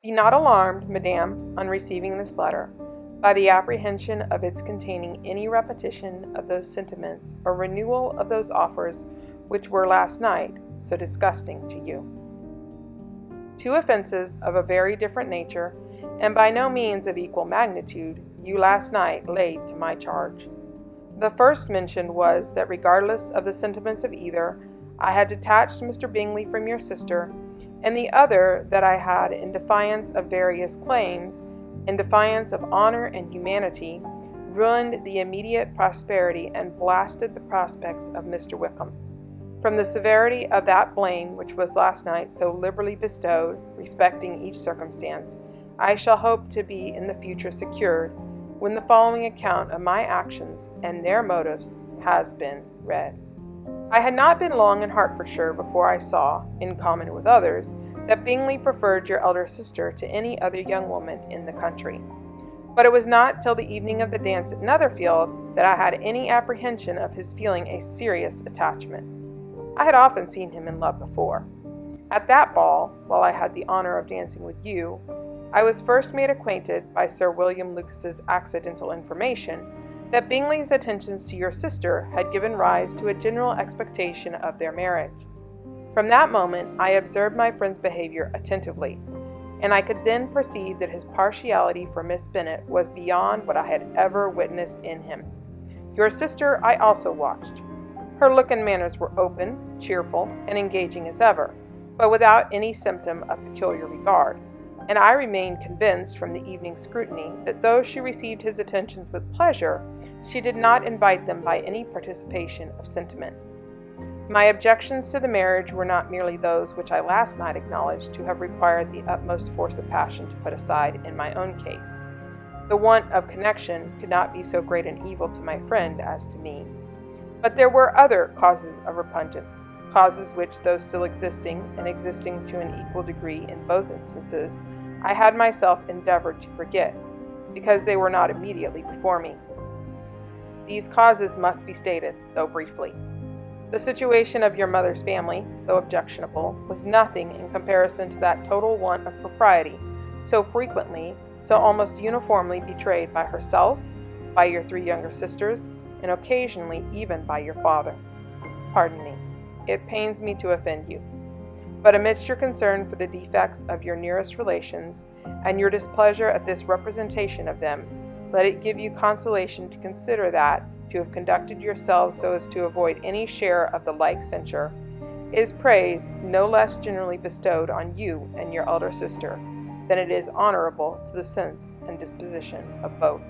Be not alarmed, madame, on receiving this letter, by the apprehension of its containing any repetition of those sentiments or renewal of those offers which were last night so disgusting to you. Two offenses of a very different nature, and by no means of equal magnitude, you last night laid to my charge. The first mentioned was that regardless of the sentiments of either, I had detached Mr. Bingley from your sister, and the other that I had, in defiance of various claims, in defiance of honor and humanity, ruined the immediate prosperity and blasted the prospects of Mr. Wickham. From the severity of that blame which was last night so liberally bestowed, respecting each circumstance, I shall hope to be in the future secured, when the following account of my actions and their motives has been read. I had not been long in Hertfordshire before I saw, in common with others, that Bingley preferred your elder sister to any other young woman in the country. But it was not till the evening of the dance at Netherfield that I had any apprehension of his feeling a serious attachment. I had often seen him in love before. At that ball, while I had the honor of dancing with you, I was first made acquainted by Sir William Lucas's accidental information that Bingley's attentions to your sister had given rise to a general expectation of their marriage. From that moment I observed my friend's behavior attentively, and I could then perceive that his partiality for Miss Bennet was beyond what I had ever witnessed in him. Your sister I also watched. Her look and manners were open, cheerful, and engaging as ever, but without any symptom of peculiar regard, and I remained convinced from the evening's scrutiny that though she received his attentions with pleasure, she did not invite them by any participation of sentiment. My objections to the marriage were not merely those which I last night acknowledged to have required the utmost force of passion to put aside in my own case. The want of connection could not be so great an evil to my friend as to me. But there were other causes of repugnance, causes which, though still existing, and existing to an equal degree in both instances, I had myself endeavored to forget, because they were not immediately before me. These causes must be stated, though briefly. The situation of your mother's family, though objectionable, was nothing in comparison to that total want of propriety, so frequently, so almost uniformly betrayed by herself, by your 3 younger sisters, and occasionally even by your father. Pardon me, it pains me to offend you. But amidst your concern for the defects of your nearest relations, and your displeasure at this representation of them, let it give you consolation to consider that, to have conducted yourselves so as to avoid any share of the like censure, is praise no less generally bestowed on you and your elder sister, than it is honorable to the sense and disposition of both.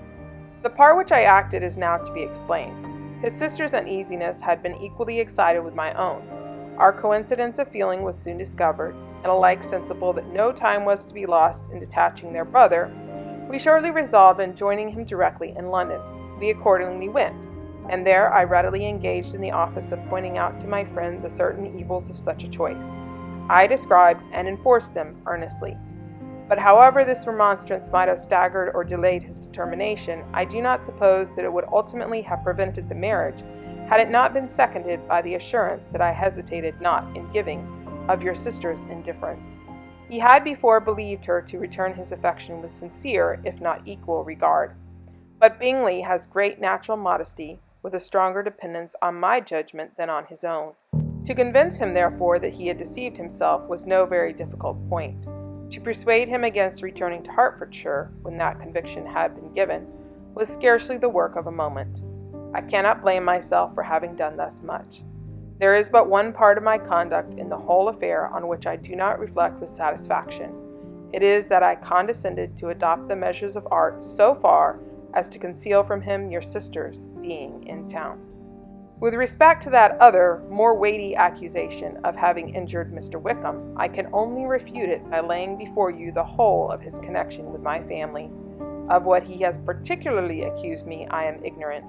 The part which I acted is now to be explained. His sister's uneasiness had been equally excited with my own. Our coincidence of feeling was soon discovered, and alike sensible that no time was to be lost in detaching their brother, we shortly resolved on joining him directly in London. We accordingly went, and there I readily engaged in the office of pointing out to my friend the certain evils of such a choice. I described and enforced them earnestly. But however this remonstrance might have staggered or delayed his determination, I do not suppose that it would ultimately have prevented the marriage, had it not been seconded by the assurance that I hesitated not in giving of your sister's indifference. He had before believed her to return his affection with sincere, if not equal, regard. But Bingley has great natural modesty, with a stronger dependence on my judgment than on his own. To convince him, therefore, that he had deceived himself was no very difficult point. To persuade him against returning to Hertfordshire, when that conviction had been given, was scarcely the work of a moment. I cannot blame myself for having done thus much. There is but one part of my conduct in the whole affair on which I do not reflect with satisfaction. It is that I condescended to adopt the measures of art so far as to conceal from him your sister's being in town. With respect to that other, more weighty accusation of having injured Mr. Wickham, I can only refute it by laying before you the whole of his connection with my family. Of what he has particularly accused me, I am ignorant,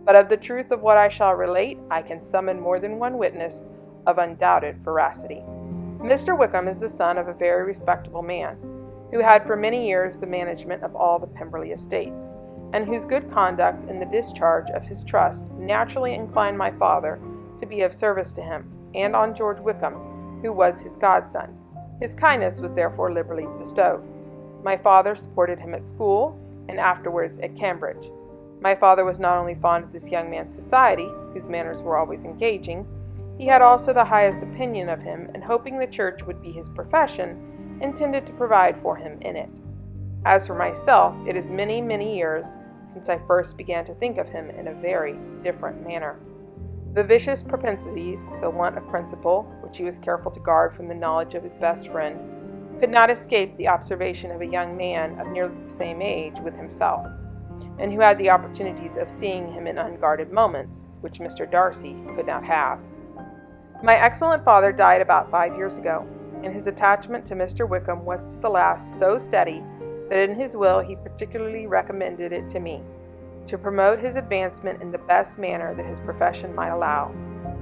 but of the truth of what I shall relate, I can summon more than one witness of undoubted veracity. Mr. Wickham is the son of a very respectable man, who had for many years the management of all the Pemberley estates, and whose good conduct in the discharge of his trust naturally inclined my father to be of service to him, and on George Wickham, who was his godson. His kindness was therefore liberally bestowed. My father supported him at school and afterwards at Cambridge. My father was not only fond of this young man's society, whose manners were always engaging, he had also the highest opinion of him, and hoping the church would be his profession, intended to provide for him in it. As for myself, it is many, many years since I first began to think of him in a very different manner. The vicious propensities, the want of principle, which he was careful to guard from the knowledge of his best friend, could not escape the observation of a young man of nearly the same age with himself, and who had the opportunities of seeing him in unguarded moments, which Mr. Darcy could not have. My excellent father died about 5 years ago, and his attachment to Mr. Wickham was to the last so steady that in his will he particularly recommended it to me, to promote his advancement in the best manner that his profession might allow,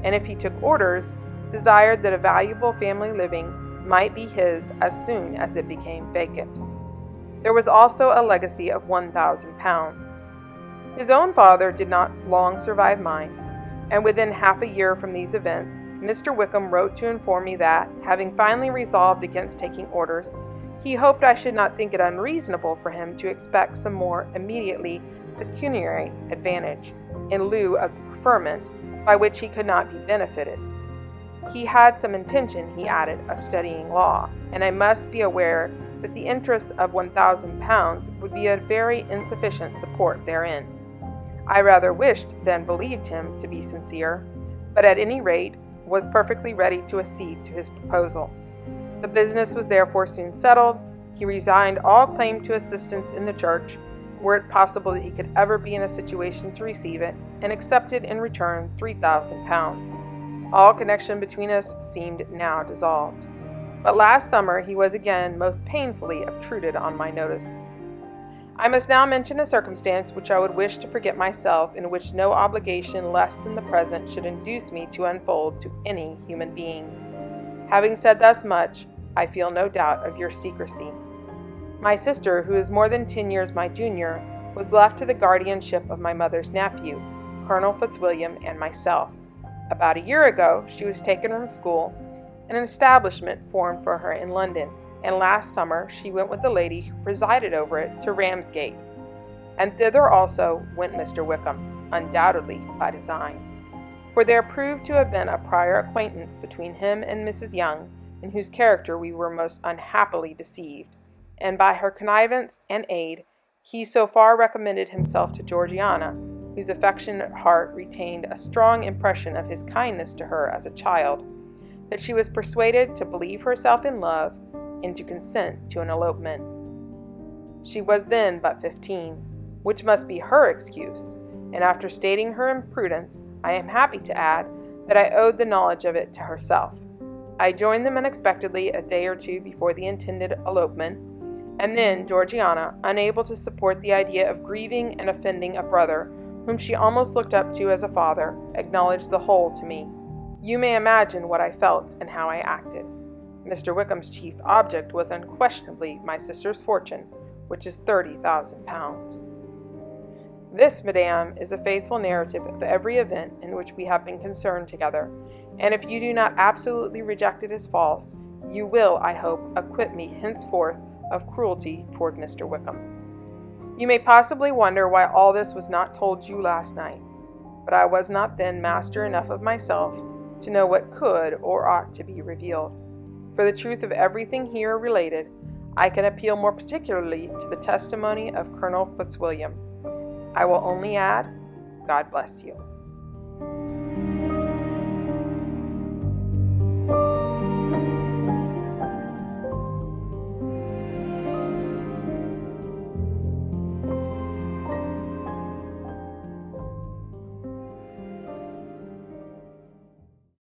and if he took orders, desired that a valuable family living might be his as soon as it became vacant. There was also a legacy of £1,000. His own father did not long survive mine, and within half a year from these events, Mr. Wickham wrote to inform me that, having finally resolved against taking orders, he hoped I should not think it unreasonable for him to expect some more immediately pecuniary advantage, in lieu of the preferment, by which he could not be benefited. He had some intention, he added, of studying law, and I must be aware that the interest of £1,000 would be a very insufficient support therein. I rather wished than believed him to be sincere, but at any rate was perfectly ready to accede to his proposal. The business was therefore soon settled. He resigned all claim to assistance in the church, were it possible that he could ever be in a situation to receive it, and accepted in return £3,000. All connection between us seemed now dissolved. But last summer he was again most painfully obtruded on my notice. I must now mention a circumstance which I would wish to forget myself, in which no obligation less than the present should induce me to unfold to any human being. Having said thus much, I feel no doubt of your secrecy. My sister, who is more than 10 years my junior, was left to the guardianship of my mother's nephew, Colonel Fitzwilliam, and myself. About a year ago, she was taken from school, and an establishment formed for her in London, and last summer she went with the lady who presided over it to Ramsgate, and thither also went Mr. Wickham, undoubtedly by design. For there proved to have been a prior acquaintance between him and Mrs. Young, in whose character we were most unhappily deceived, and by her connivance and aid he so far recommended himself to Georgiana, whose affectionate heart retained a strong impression of his kindness to her as a child, that she was persuaded to believe herself in love and to consent to an elopement. She was then but 15, which must be her excuse, and after stating her imprudence, I am happy to add that I owed the knowledge of it to herself. I joined them unexpectedly a day or two before the intended elopement, and then Georgiana, unable to support the idea of grieving and offending a brother whom she almost looked up to as a father, acknowledged the whole to me. You may imagine what I felt and how I acted. Mr. Wickham's chief object was unquestionably my sister's fortune, which is £30,000. This, madame, is a faithful narrative of every event in which we have been concerned together, and if you do not absolutely reject it as false, you will, I hope, acquit me henceforth of cruelty toward Mr. Wickham. You may possibly wonder why all this was not told you last night, but I was not then master enough of myself to know what could or ought to be revealed. For the truth of everything here related, I can appeal more particularly to the testimony of Colonel Fitzwilliam. I will only add, God bless you.